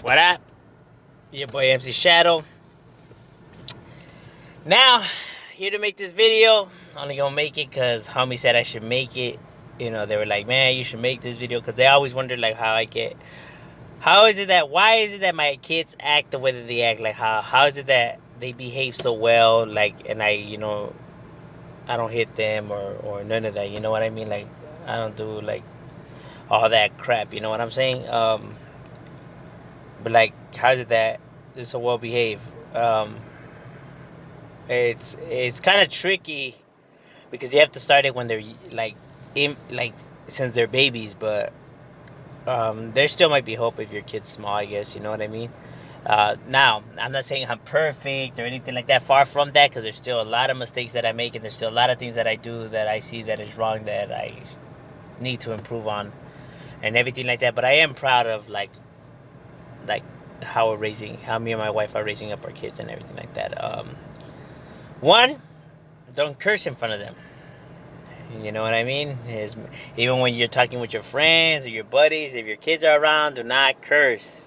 What up? Your boy MC Shadow. Now, here to make this video. Only gonna make it because homie said I should make it. You know, they were like, man, you should make this video because they always wonder like why is it that my kids act the way that they act? Like how is it that they behave so well? Like, and I don't hit them or none of that. You know what I mean? Like, I don't do like all that crap. You know what I'm saying? But like, how is it that they're so well behaved? Um, it's kind of tricky because you have to start it when they're like like since they're babies, but there still might be hope if your kid's small. I guess you know what I mean. Now, I'm not saying I'm perfect or anything like that. Far from that, because there's still a lot of mistakes that I make, and there's still a lot of things that I do that I see that is wrong that I need to improve on, and everything like that. But I am proud of like how me and my wife are raising up our kids and everything like that. One, don't curse in front of them. You know what I mean? Even when you're talking with your friends or your buddies, if your kids are around, do not curse.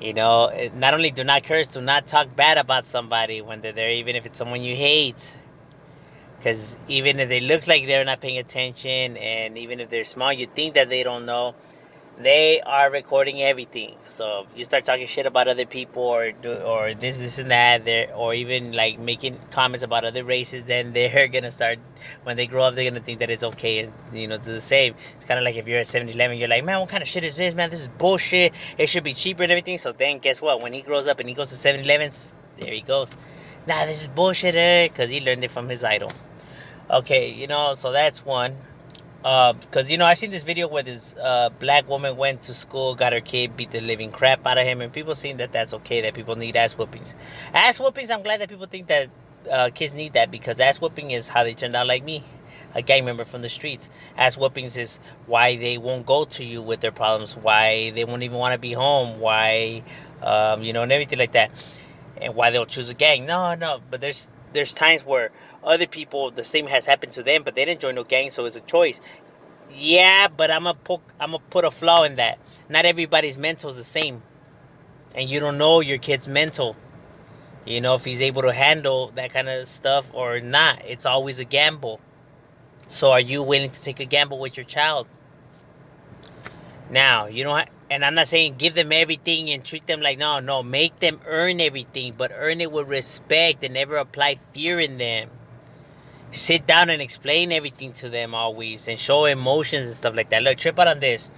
You know, not only do not curse, do not talk bad about somebody when they're there, even if it's someone you hate. Because even if they look like they're not paying attention, and even if they're small, you think that they don't know, they are recording everything. So if you start talking shit about other people or this and that, or even like making comments about other races, then they're gonna start when they grow up. They're gonna think that it's okay and do the same. It's kind of like if you're at 7-Eleven, you're like, man, what kind of shit is this, man? This is bullshit. It should be cheaper and everything. So then guess what? When he grows up and he goes to 7-Elevens, there he goes. Nah, this is bullshit, because he learned it from his idol. Okay, so that's one. Because I seen this video where this black woman went to school, got her kid, beat the living crap out of him, and people seem that that's okay, that people need ass whoopings. Ass whoopings, I'm glad that people think that kids need that, because ass whooping is how they turned out like me, a gang member from the streets. Ass whoopings is why they won't go to you with their problems, why they won't even want to be home, why, and everything like that, and why they'll choose a gang. No, but there's times where other people the same has happened to them, but they didn't join no gang, so it's a choice. Yeah, but I'm gonna put a flaw in that. Not everybody's mental is the same, and you don't know your kid's mental. If he's able to handle that kind of stuff or not. It's always a gamble. So are you willing to take a gamble with your child? Now, and I'm not saying give them everything and treat them like no, make them earn everything, but earn it with respect and never apply fear in them. Sit down and explain everything to them always and show emotions and stuff like that. Look, trip out on this.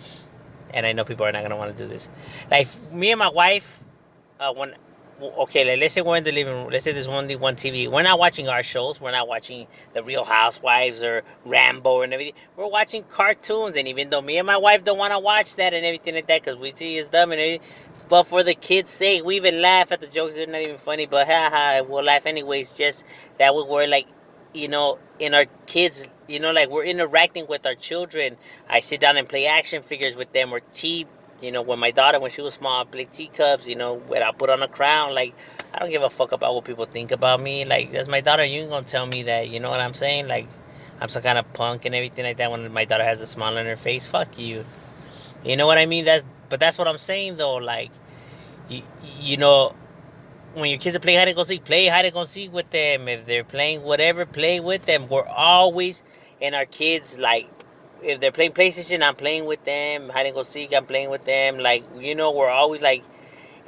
And I know people are not going to want to do this. Like, me and my wife, like, let's say we're in the living room. Let's say there's only one TV. We're not watching our shows. We're not watching The Real Housewives or Rambo and everything. We're watching cartoons. And even though me and my wife don't want to watch that and everything like that because we see it's dumb and everything, but for the kids' sake, we even laugh at the jokes. They're not even funny, but haha, we'll laugh anyways. Just that we're like, in our kids, like we're interacting with our children. I sit down and play action figures with them or when my daughter, when she was small, I played teacups, when I put on a crown. Like, I don't give a fuck about what people think about me. Like, that's my daughter. You ain't gonna tell me that, you know what I'm saying? Like, I'm some kind of punk and everything like that when my daughter has a smile on her face. Fuck you. You know what I mean? But that's what I'm saying, though. Like, you, you know, when your kids are playing hide and go seek, play hide and go seek with them. If they're playing whatever, play with them. We're always in our kids, like, if they're playing PlayStation, I'm playing with them. Hide and go seek, I'm playing with them. Like, we're always like,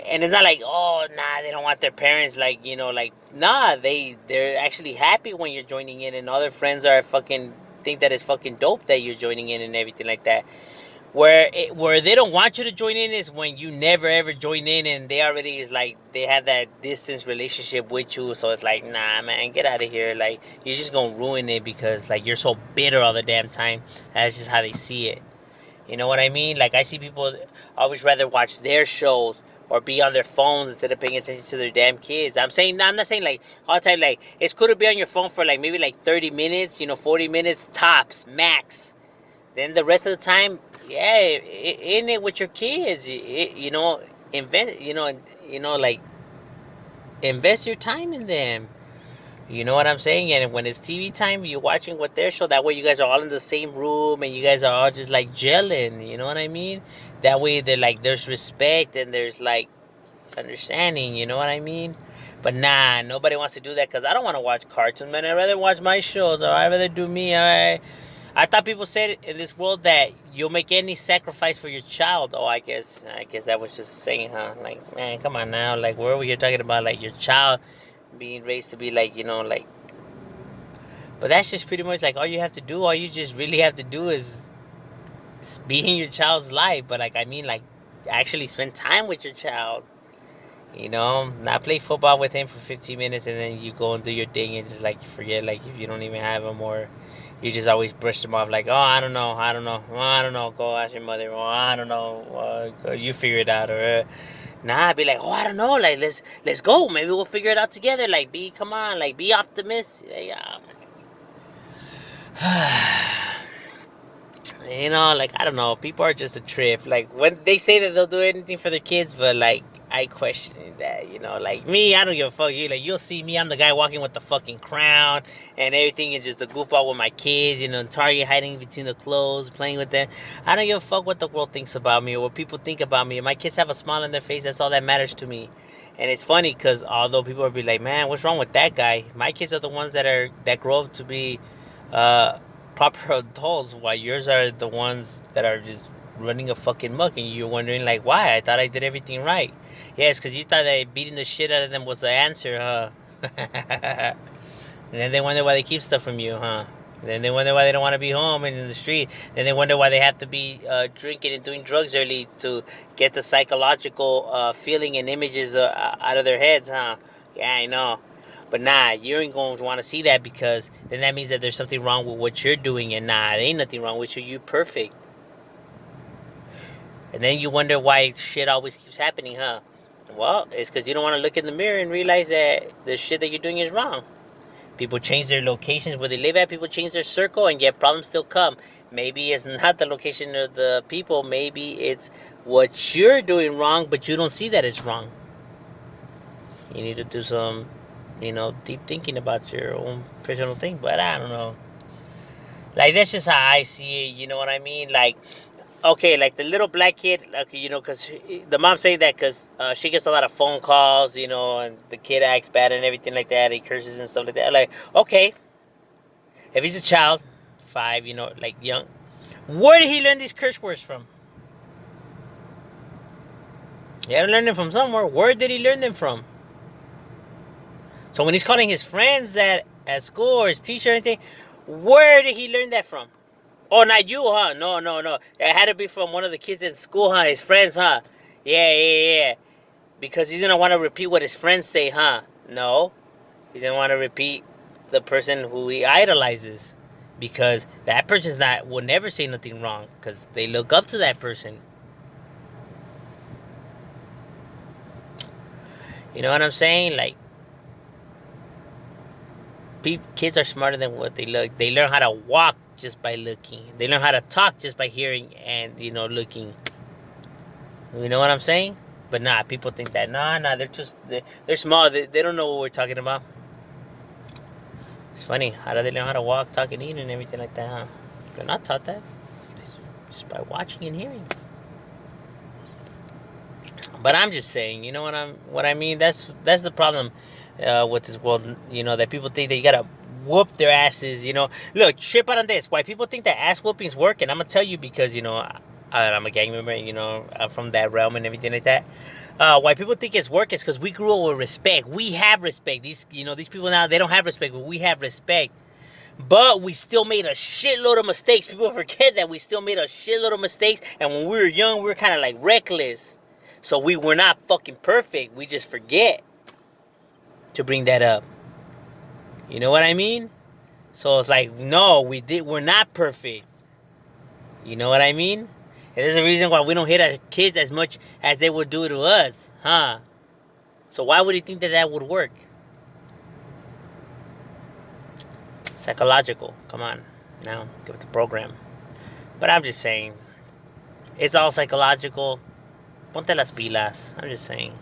and it's not like, oh, nah, they don't want their parents, like, like, nah, they're actually happy when you're joining in, and other friends are fucking think that it's fucking dope that you're joining in and everything like that. Where they don't want you to join in is when you never ever join in and they already is like they have that distance relationship with you, so it's like, nah, man, get out of here. Like, you're just gonna ruin it because like you're so bitter all the damn time. That's just how they see it. You know what I mean? Like, I see people always rather watch their shows or be on their phones instead of paying attention to their damn kids. I'm not saying like all the time. Like, it's cool to be on your phone for like maybe like 30 minutes, 40 minutes tops max. Then the rest of the time, yeah, in it with your kids, invest, like, invest your time in them. You know what I'm saying? And when it's TV time, you're watching what their show. That way, you guys are all in the same room, and you guys are all just like gelling. You know what I mean? That way, they're like, there's respect and there's like understanding. You know what I mean? But nah, nobody wants to do that because I don't want to watch cartoons, man. I'd rather watch my shows, or I'd rather do me. I thought people said in this world that you'll make any sacrifice for your child. Oh, I guess that was just saying, huh? Like, man, come on now. Like, where were you talking about? Like your child being raised to be like, like. But that's just pretty much like all you have to do. All you just really have to do is be in your child's life. But like, I mean, like, actually spend time with your child. Not play football with him for 15 minutes and then you go and do your thing and just like you forget, like if you don't even have him, or you just always brush him off like, oh, I don't know, well, I don't know, go ask your mother, well, I don't know, you figure it out, or nah, be like, oh, I don't know, like let's go, maybe we'll figure it out together, like come on, like be optimistic, yeah. Like I don't know, people are just a trip. Like when they say that they'll do anything for their kids, but like I question that. Like me, I don't give a fuck. You'll see me. I'm the guy walking with the fucking crown and everything, is just a goof out with my kids. Target hiding between the clothes, playing with them. I don't give a fuck what the world thinks about me or what people think about me. If my kids have a smile on their face, that's all that matters to me. And it's funny because although people will be like, man, what's wrong with that guy? My kids are the ones that grow up to be uh, proper adults, while yours are the ones that are just running a fucking muck, and you're wondering like, why? I thought I did everything right. Yes, because you thought that beating the shit out of them was the answer, huh? And then they wonder why they keep stuff from you, huh? And then they wonder why they don't want to be home and in the street. Then they wonder why they have to be drinking and doing drugs early to get the psychological feeling and images out of their heads, huh? Yeah, I know. But nah, you ain't going to want to see that, because then that means that there's something wrong with what you're doing. And nah, there ain't nothing wrong with you. You perfect. And then you wonder why shit always keeps happening, huh? Well, it's because you don't want to look in the mirror and realize that the shit that you're doing is wrong. People change their locations where they live at. People change their circle, and yet problems still come. Maybe it's not the location of the people. Maybe it's what you're doing wrong, but you don't see that it's wrong. You need to do some, deep thinking about your own personal thing. But I don't know. Like, that's just how I see it. You know what I mean? Like, okay, like the little black kid, like, because the mom saying that because she gets a lot of phone calls, and the kid acts bad and everything like that. He curses and stuff like that. Like, okay, if he's a child, 5, like young, where did he learn these curse words from? He had to learn them from somewhere. Where did he learn them from? So when he's calling his friends that at school or his teacher or anything, where did he learn that from? Oh, not you, huh? No, no, no. It had to be from one of the kids in school, huh? His friends, huh? Yeah, yeah, yeah. Because he's gonna want to repeat what his friends say, huh? No. He's gonna want to repeat the person who he idolizes. Because that person's will never say nothing wrong. Because they look up to that person. You know what I'm saying? Like, kids are smarter than what they look. They learn how to walk just by looking. They learn how to talk just by hearing and, looking. You know what I'm saying? But nah, people think that. Nah, they're small. They don't know what we're talking about. It's funny. How do they learn how to walk, talk, and eat and everything like that, huh? They're not taught that. It's just by watching and hearing. But I'm just saying, what I mean? That's the problem with this world, that people think that you gotta whoop their asses, Look, trip out on this. Why people think that ass whoopings work, and I'm gonna tell you because, I'm a gang member, I'm from that realm and everything like that. Why people think it's work is because we grew up with respect. We have respect. These people now, they don't have respect, but we have respect. But we still made a shitload of mistakes. People forget that we still made a shitload of mistakes. And when we were young, we were kind of like reckless. So we were not fucking perfect. We just forget to bring that up. You know what I mean? So it's like, no, we're not perfect. You know what I mean? And there's a reason why we don't hit our kids as much as they would do to us, huh? So why would you think that would work? Psychological. Come on. Now, give it the program. But I'm just saying, it's all psychological. Ponte las pilas. I'm just saying.